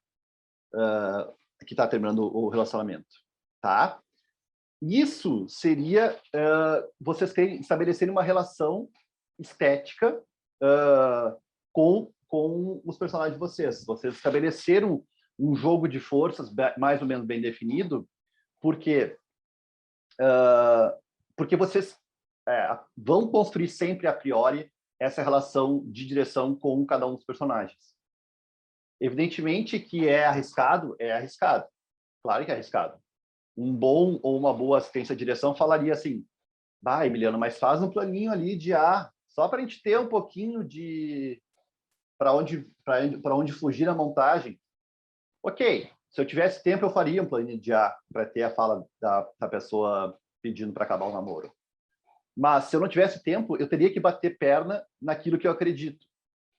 que está terminando o relacionamento. Tá? Isso seria vocês estabelecerem uma relação estética com os personagens de vocês. Vocês estabeleceram um jogo de forças mais ou menos bem definido, porque vocês vão construir sempre a priori essa relação de direção com cada um dos personagens. Evidentemente que é arriscado. Claro que é arriscado. Um bom ou uma boa assistência de direção falaria assim, vai, Emiliano, mas faz um planinho ali de só para a gente ter um pouquinho de para onde fugir a montagem. Ok, se eu tivesse tempo, eu faria um planinho de para ter a fala da pessoa pedindo para acabar o namoro. Mas, se eu não tivesse tempo, eu teria que bater perna naquilo que eu acredito.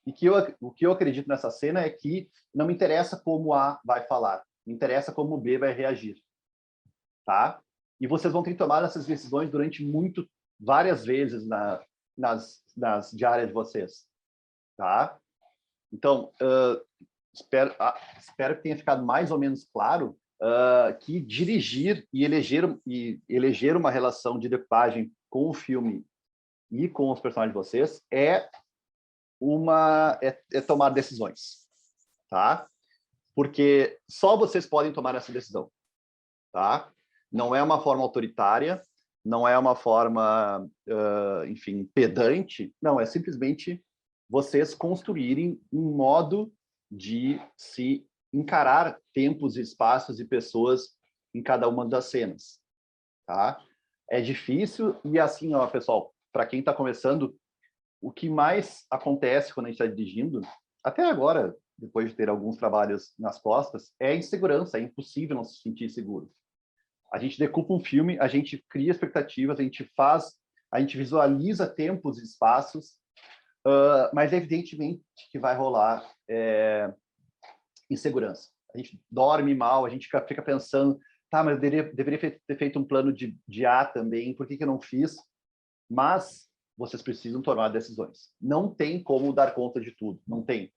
E o que eu acredito nessa cena é que não me interessa como A vai falar, me interessa como B vai reagir. Tá? E vocês vão ter que tomar essas decisões durante várias vezes nas diárias de vocês. Tá? Então, espero que tenha ficado mais ou menos claro que dirigir e eleger uma relação de decupagem com o filme e com os personagens de vocês é tomar decisões, tá? Porque só vocês podem tomar essa decisão, tá? Não é uma forma autoritária, não é uma forma, enfim, pedante, não, é simplesmente vocês construírem um modo de se encarar tempos, espaços e pessoas em cada uma das cenas, tá? É difícil e assim, ó, pessoal, para quem está começando, o que mais acontece quando a gente está dirigindo, até agora, depois de ter alguns trabalhos nas costas, é a insegurança, é impossível não se sentir seguro. A gente decupa um filme, a gente cria expectativas, a gente visualiza tempos e espaços, mas evidentemente que vai rolar insegurança. A gente dorme mal, a gente fica pensando, tá, mas eu deveria ter feito um plano de A também, por que eu não fiz? Mas vocês precisam tomar decisões. Não tem como dar conta de tudo, não tem.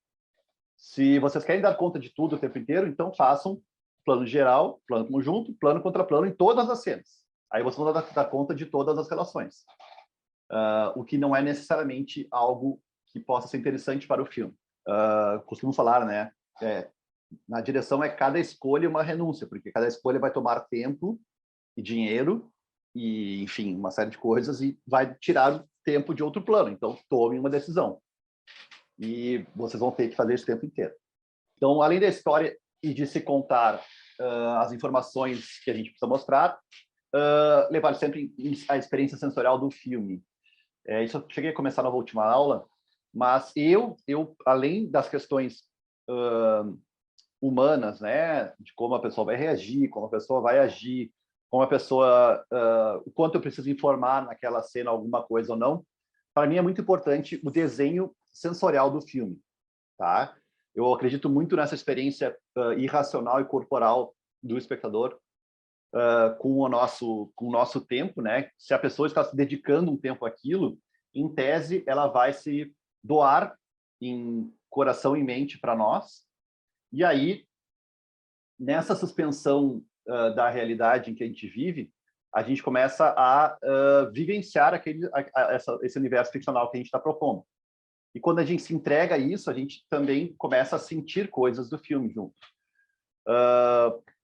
Se vocês querem dar conta de tudo o tempo inteiro, então façam plano geral, plano conjunto, plano contra plano em todas as cenas. Aí vocês vão dar conta de todas as relações. O que não é necessariamente algo que possa ser interessante para o filme. Costumo falar, né? Na direção cada escolha uma renúncia, porque cada escolha vai tomar tempo e dinheiro e, enfim, uma série de coisas e vai tirar tempo de outro plano. Então, tome uma decisão. E vocês vão ter que fazer isso o tempo inteiro. Então, além da história e de se contar as informações que a gente precisa mostrar, levar sempre a experiência sensorial do filme. Isso eu cheguei a começar na última aula, Mas eu além das questões humanas, né, de como a pessoa vai reagir, como a pessoa vai agir, como a pessoa, o quanto eu preciso informar naquela cena alguma coisa ou não, para mim é muito importante o desenho sensorial do filme, tá? Eu acredito muito nessa experiência irracional e corporal do espectador com o nosso tempo, né? Se a pessoa está se dedicando um tempo àquilo, em tese, ela vai se doar em coração e mente para nós. E aí, nessa suspensão da realidade em que a gente vive, a gente começa a vivenciar esse universo ficcional que a gente está propondo. E quando a gente se entrega a isso, a gente também começa a sentir coisas do filme junto.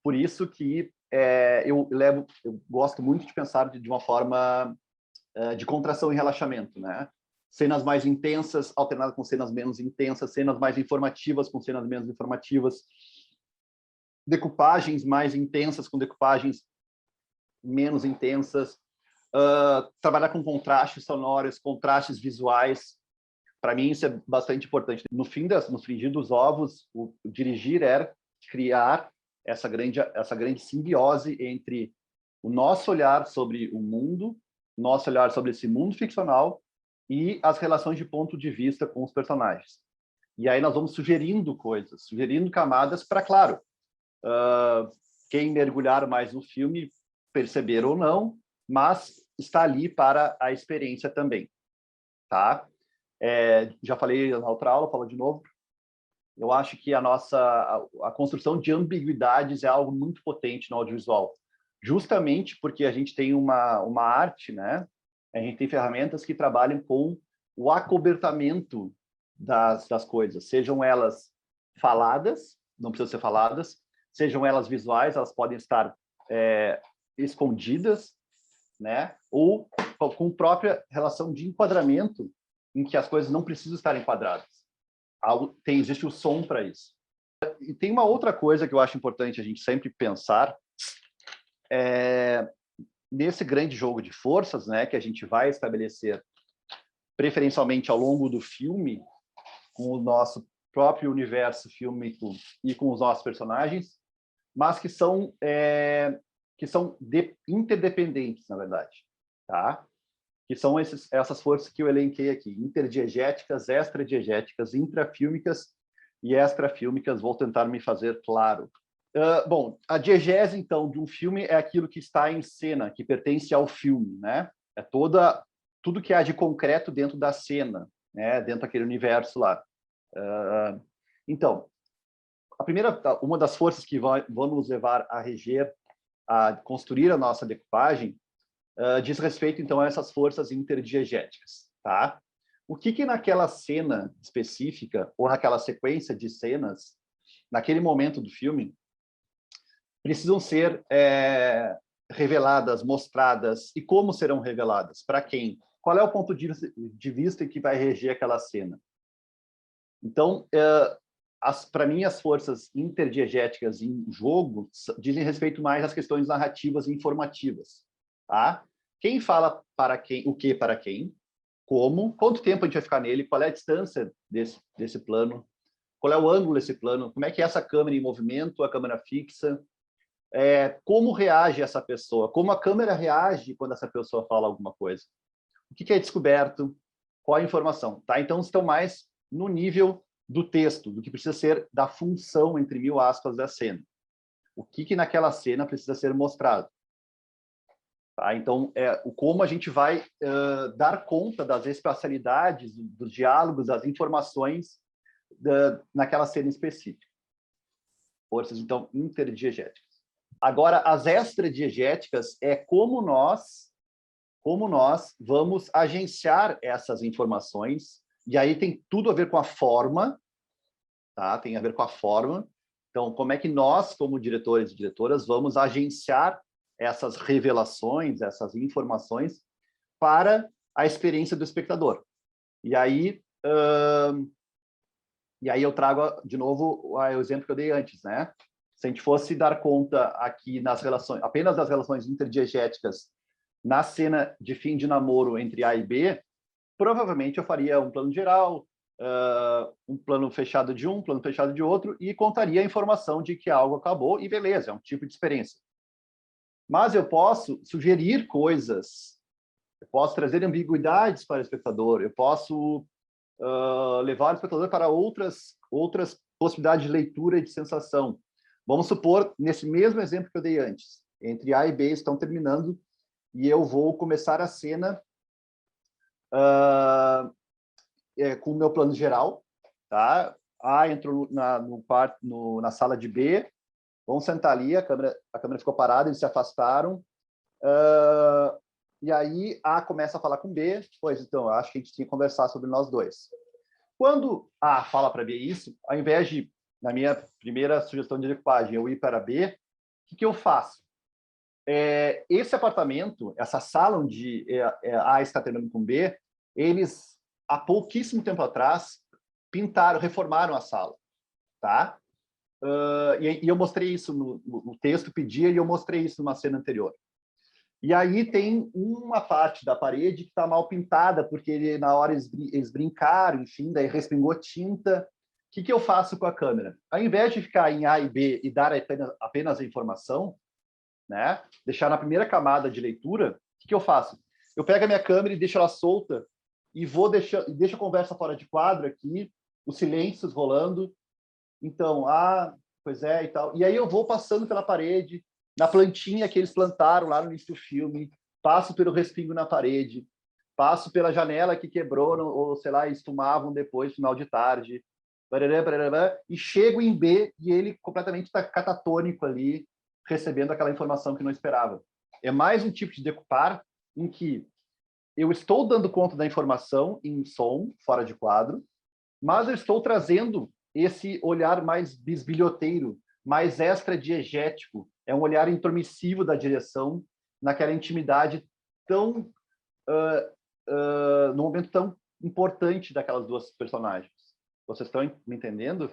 Por isso que eu gosto muito de pensar de uma forma de contração e relaxamento, né? Cenas mais intensas alternadas com cenas menos intensas, cenas mais informativas com cenas menos informativas, decupagens mais intensas com decupagens menos intensas, trabalhar com contrastes sonoros, contrastes visuais. Para mim isso é bastante importante. No frigir dos ovos, o dirigir é criar essa grande simbiose entre o nosso olhar sobre o mundo, nosso olhar sobre esse mundo ficcional e as relações de ponto de vista com os personagens. E aí nós vamos sugerindo coisas, sugerindo camadas para, claro, quem mergulhar mais no filme perceber ou não, mas está ali para a experiência também, tá? Já falei na outra aula, falo de novo. Eu acho que a construção de ambiguidades é algo muito potente no audiovisual, justamente porque a gente tem uma arte, né? A gente tem ferramentas que trabalham com o acobertamento das coisas, sejam elas faladas, não precisam ser faladas, sejam elas visuais, elas podem estar escondidas, né? Ou com própria relação de enquadramento, em que as coisas não precisam estar enquadradas. Existe o som para isso. E tem uma outra coisa que eu acho importante a gente sempre pensar, nesse grande jogo de forças, né, que a gente vai estabelecer preferencialmente ao longo do filme, com o nosso próprio universo fílmico e com os nossos personagens, mas que são interdependentes, na verdade, tá? Que são essas forças que eu elenquei aqui, interdiegéticas, extradiegéticas, intrafílmicas e extrafílmicas. Vou tentar me fazer claro. Bom, a diegese, então, de um filme é aquilo que está em cena, que pertence ao filme, né? É tudo que há de concreto dentro da cena, né? Dentro daquele universo lá. Então, uma das forças que vão nos levar a reger, a construir a nossa decupagem, diz respeito, então, a essas forças interdiegéticas, tá? O que naquela cena específica, ou naquela sequência de cenas, naquele momento do filme, precisam ser reveladas, mostradas, e como serão reveladas? Para quem? Qual é o ponto de vista que vai reger aquela cena? Então, para mim, as forças interdiegéticas em jogo dizem respeito mais às questões narrativas e informativas, tá? Quem fala para quem, o que para quem, como, quanto tempo a gente vai ficar nele, qual é a distância desse plano, qual é o ângulo desse plano, como é que é essa câmera em movimento, a câmera fixa, como reage essa pessoa, como a câmera reage quando essa pessoa fala alguma coisa, o que é descoberto, qual a informação, tá? Então, estão mais no nível do texto, do que precisa ser da função, entre mil aspas, da cena. O que naquela cena precisa ser mostrado. Tá? Então, como a gente vai dar conta das espacialidades, dos diálogos, das informações naquela cena específica. Forças, então, interdiegéticas. Agora, as extradiegéticas é como nós vamos agenciar essas informações, e aí tem tudo a ver com a forma, tá? Tem a ver com a forma. Então, como é que nós, como diretores e diretoras, vamos agenciar essas revelações, essas informações para a experiência do espectador? E aí eu trago de novo o exemplo que eu dei antes, né? Se a gente fosse dar conta aqui apenas das relações interdiegéticas na cena de fim de namoro entre A e B, provavelmente eu faria um plano geral, um plano fechado de um, plano fechado de outro, e contaria a informação de que algo acabou, e beleza, é um tipo de experiência. Mas eu posso sugerir coisas, eu posso trazer ambiguidades para o espectador, eu posso levar o espectador para outras possibilidades de leitura e de sensação. Vamos supor, nesse mesmo exemplo que eu dei antes, entre A e B estão terminando, e eu vou começar a cena com o meu plano geral, tá? A entrou na sala de B, vamos sentar ali, a câmera ficou parada, eles se afastaram, e aí A começa a falar com B, pois então, acho que a gente tinha que conversar sobre nós dois. Quando A fala para B isso, ao invés de, na minha primeira sugestão de decupagem, eu ir para B, o que eu faço? Esse apartamento, essa sala onde A está terminando com B, eles, há pouquíssimo tempo atrás, reformaram a sala, tá? E eu mostrei isso no texto, pedia, e eu mostrei isso numa cena anterior. E aí tem uma parte da parede que está mal pintada, porque na hora eles brincaram, enfim, daí respingou tinta. O que eu faço com a câmera? Ao invés de ficar em A e B e dar apenas a informação, né, deixar na primeira camada de leitura, o que eu faço? Eu pego a minha câmera e deixo ela solta e deixo a conversa fora de quadro aqui, os silêncios rolando. Então, pois é, e tal. E aí eu vou passando pela parede, na plantinha que eles plantaram lá no início do filme, passo pelo respingo na parede, passo pela janela que quebrou, ou sei lá, esfumavam depois, final de tarde, e chego em B e ele completamente catatônico ali, recebendo aquela informação que não esperava. É mais um tipo de decupar em que eu estou dando conta da informação em som, fora de quadro, mas eu estou trazendo esse olhar mais bisbilhoteiro, mais extra-diegético. É um olhar intromissivo da direção naquela intimidade tão... num momento tão importante daquelas duas personagens. Vocês estão me entendendo?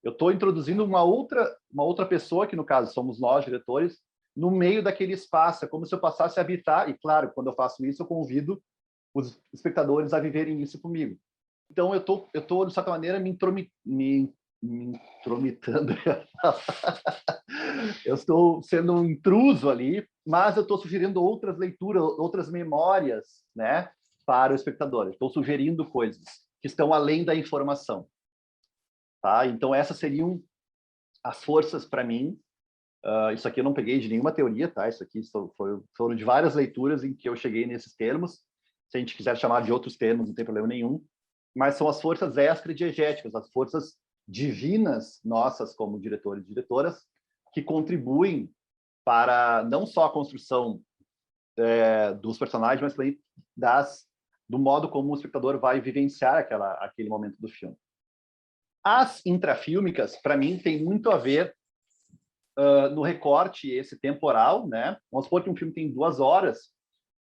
Eu estou introduzindo uma outra pessoa, que no caso somos nós, diretores, no meio daquele espaço. É como se eu passasse a habitar, e claro, quando eu faço isso, eu convido os espectadores a viverem isso comigo. Então, eu tô de certa maneira, me intromitando. Eu estou sendo um intruso ali, mas eu estou sugerindo outras leituras, outras memórias, né, para o espectador. Estou sugerindo coisas que estão além da informação. Tá? Então, essas seriam as forças para mim. Isso aqui eu não peguei de nenhuma teoria, tá? Isso aqui foram de várias leituras em que eu cheguei nesses termos. Se a gente quiser chamar de outros termos, não tem problema nenhum. Mas são as forças extra-diegéticas, as forças divinas nossas como diretores e diretoras, que contribuem para não só a construção dos personagens, mas também do modo como o espectador vai vivenciar aquele momento do filme. As intrafílmicas, para mim, tem muito a ver no recorte esse temporal, né? Vamos supor que um filme tem 2 horas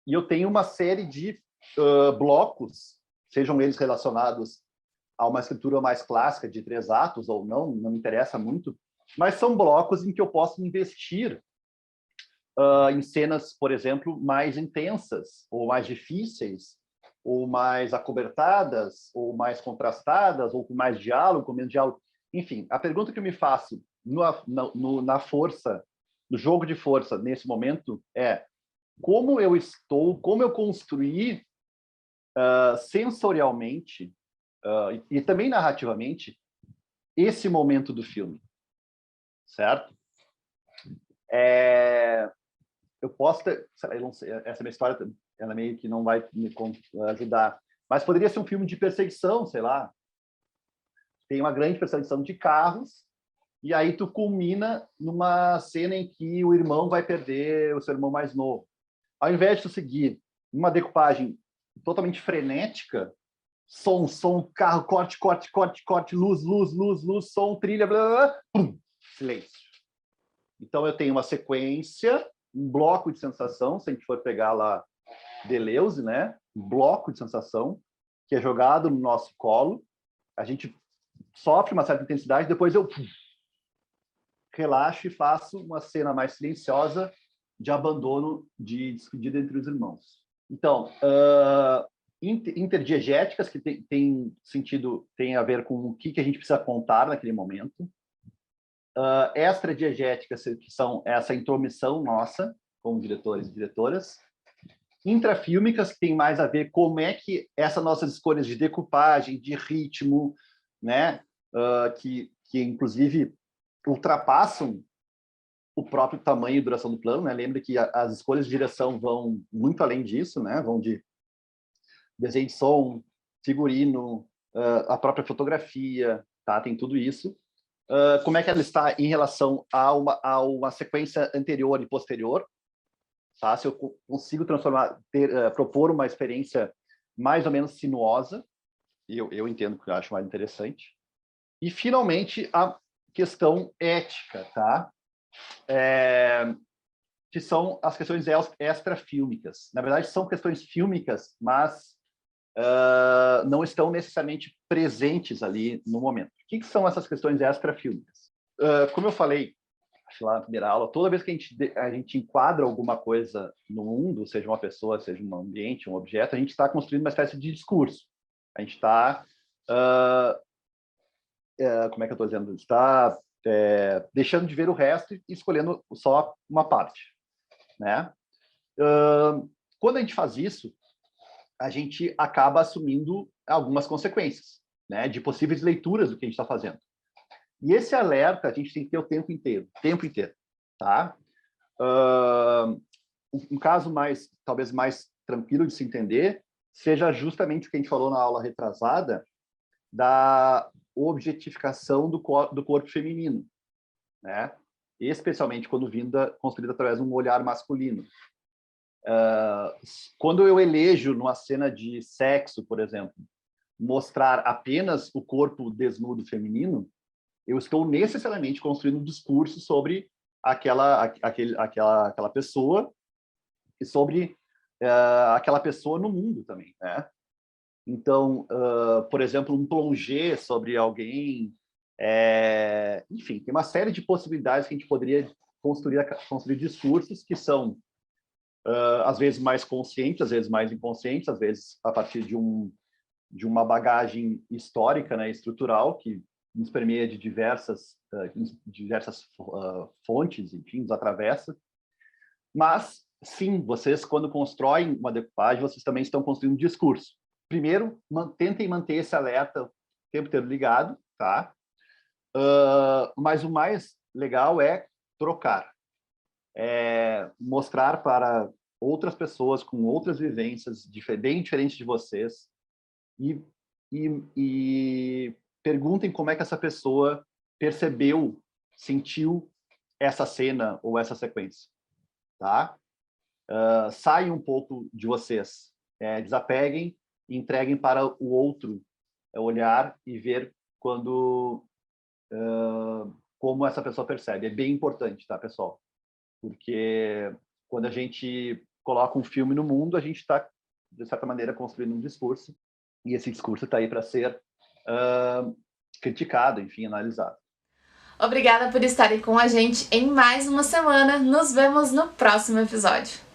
e eu tenho uma série de blocos, sejam eles relacionados a uma escritura mais clássica de 3 atos ou não me interessa muito, mas são blocos em que eu posso investir em cenas, por exemplo, mais intensas, ou mais difíceis, ou mais acobertadas, ou mais contrastadas, ou com mais diálogo, com menos diálogo. Enfim, a pergunta que eu me faço na força, no jogo de força, nesse momento, é como eu construí sensorialmente e também narrativamente esse momento do filme, certo? Eu posso ter, eu não sei, essa minha história, ela meio que não vai me ajudar, mas poderia ser um filme de perseguição, sei lá, tem uma grande perseguição de carros, e aí tu culmina numa cena em que o irmão vai perder o seu irmão mais novo. Ao invés de tu seguir uma decupagem totalmente frenética, som, carro, corte, luz, som, trilha, blá, blá, blá, pum, silêncio. Então eu tenho uma sequência, um bloco de sensação, se a gente for pegar lá Deleuze, né? Um bloco de sensação que é jogado no nosso colo, a gente sofre uma certa intensidade, depois eu relaxo e faço uma cena mais silenciosa de abandono, de despedida entre os irmãos. Então, interdiegéticas, que tem sentido, tem a ver com o que a gente precisa contar naquele momento. Extradiegéticas, que são essa intromissão nossa, como diretores e diretoras. Intrafílmicas, que tem mais a ver como é que essas nossas escolhas de decupagem, de ritmo, né, que inclusive ultrapassam o próprio tamanho e duração do plano, né? Lembra que as escolhas de direção vão muito além disso, né? Vão de desenho de som, figurino, a própria fotografia, tá? Tem tudo isso. Como é que ela está em relação a uma sequência anterior e posterior, tá? Se eu consigo propor uma experiência mais ou menos sinuosa, eu entendo que eu acho mais interessante. E, finalmente, a questão ética, tá? Que são as questões extrafílmicas. Na verdade, são questões fílmicas, mas não estão necessariamente presentes ali no momento. O que são essas questões extrafílmicas? Como eu falei, acho lá na primeira aula, toda vez que a gente enquadra alguma coisa no mundo, seja uma pessoa, seja um ambiente, um objeto, a gente está construindo uma espécie de discurso. A gente está... como é que eu estou dizendo? Está deixando de ver o resto e escolhendo só uma parte, né? Quando a gente faz isso, a gente acaba assumindo algumas consequências, né, de possíveis leituras do que a gente está fazendo. E esse alerta a gente tem que ter o tempo inteiro, tá? Um caso talvez mais tranquilo de se entender, seja justamente o que a gente falou na aula retrasada, da objetificação do corpo feminino, né? Especialmente quando construída através de um olhar masculino. Quando eu elejo numa cena de sexo, por exemplo, mostrar apenas o corpo desnudo feminino, eu estou necessariamente construindo um discurso sobre aquela pessoa e sobre aquela pessoa no mundo também, né? Então, por exemplo, um plongé sobre alguém, enfim, tem uma série de possibilidades que a gente poderia construir discursos que são às vezes mais conscientes, às vezes mais inconscientes, às vezes a partir de uma bagagem histórica, né, estrutural, que nos permeia de diversas fontes, enfim, nos atravessa. Mas, sim, vocês, quando constroem uma decupagem, vocês também estão construindo um discurso. Primeiro, tentem manter esse alerta o tempo inteiro ligado, tá? Mas o mais legal é trocar. Mostrar para outras pessoas com outras vivências bem diferentes de vocês e perguntem como é que essa pessoa percebeu, sentiu essa cena ou essa sequência, tá? Saiam um pouco de vocês, desapeguem e entreguem para o outro olhar e ver como essa pessoa percebe. É bem importante, tá, pessoal? Porque quando a gente coloca um filme no mundo, a gente está, de certa maneira, construindo um discurso, e esse discurso está aí para ser criticado, enfim, analisado. Obrigada por estarem com a gente em mais uma semana. Nos vemos no próximo episódio.